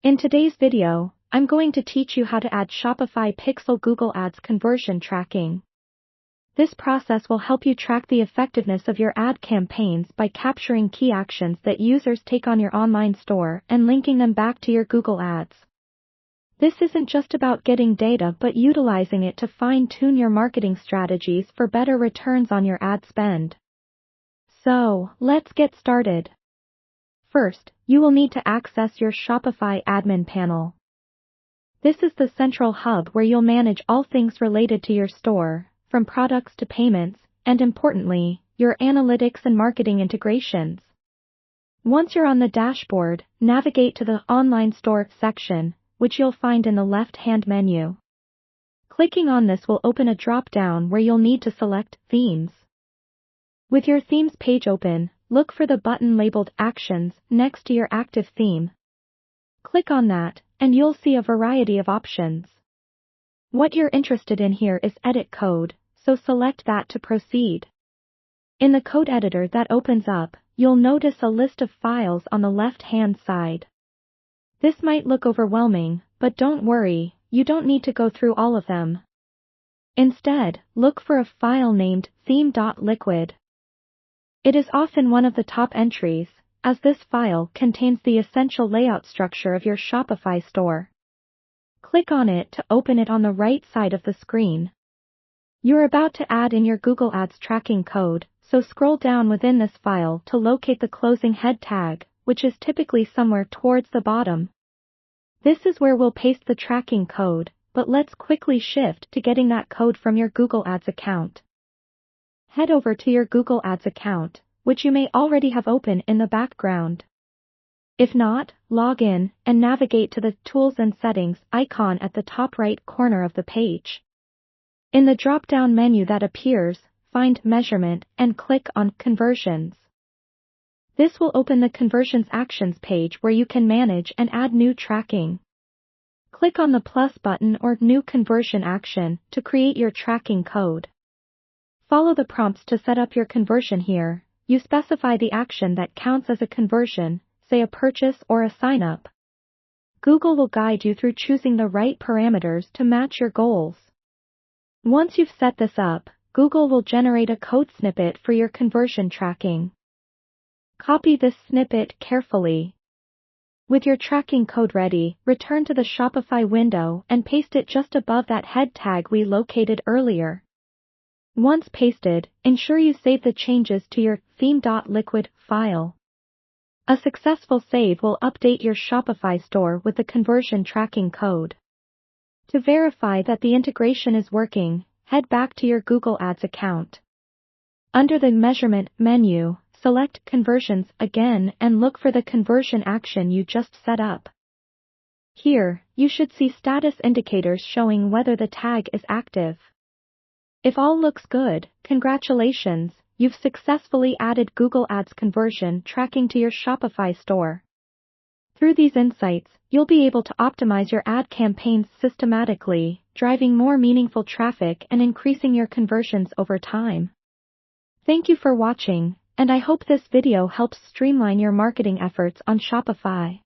In today's video, I'm going to teach you how to add Shopify Pixel Google Ads conversion tracking. This process will help you track the effectiveness of your ad campaigns by capturing key actions that users take on your online store and linking them back to your Google Ads. This isn't just about getting data but utilizing it to fine-tune your marketing strategies for better returns on your ad spend. So, let's get started. First, you will need to access your Shopify admin panel. This is the central hub where you'll manage all things related to your store, from products to payments, and importantly, your analytics and marketing integrations. Once you're on the dashboard, navigate to the Online Store section, which you'll find in the left-hand menu. Clicking on this will open a drop-down where you'll need to select Themes. With your Themes page open, look for the button labeled Actions next to your active theme. Click on that, and you'll see a variety of options. What you're interested in here is Edit Code, so select that to proceed. In the code editor that opens up, you'll notice a list of files on the left-hand side. This might look overwhelming, but don't worry, you don't need to go through all of them. Instead, look for a file named theme.liquid. It is often one of the top entries, as this file contains the essential layout structure of your Shopify store. Click on it to open it on the right side of the screen. You're about to add in your Google Ads tracking code, so scroll down within this file to locate the closing head tag, which is typically somewhere towards the bottom. This is where we'll paste the tracking code, but let's quickly shift to getting that code from your Google Ads account. Head over to your Google Ads account, which you may already have open in the background. If not, log in and navigate to the Tools and Settings icon at the top right corner of the page. In the drop-down menu that appears, find Measurement and click on Conversions. This will open the Conversions Actions page where you can manage and add new tracking. Click on the plus button or New Conversion Action to create your tracking code. Follow the prompts to set up your conversion here. You specify the action that counts as a conversion, say a purchase or a sign-up. Google will guide you through choosing the right parameters to match your goals. Once you've set this up, Google will generate a code snippet for your conversion tracking. Copy this snippet carefully. With your tracking code ready, return to the Shopify window and paste it just above that head tag we located earlier. Once pasted, ensure you save the changes to your theme.liquid file. A successful save will update your Shopify store with the conversion tracking code. To verify that the integration is working, head back to your Google Ads account. Under the Measurement menu, select Conversions again and look for the conversion action you just set up. Here, you should see status indicators showing whether the tag is active. If all looks good, congratulations, you've successfully added Google Ads conversion tracking to your Shopify store. Through these insights, you'll be able to optimize your ad campaigns systematically, driving more meaningful traffic and increasing your conversions over time. Thank you for watching, and I hope this video helps streamline your marketing efforts on Shopify.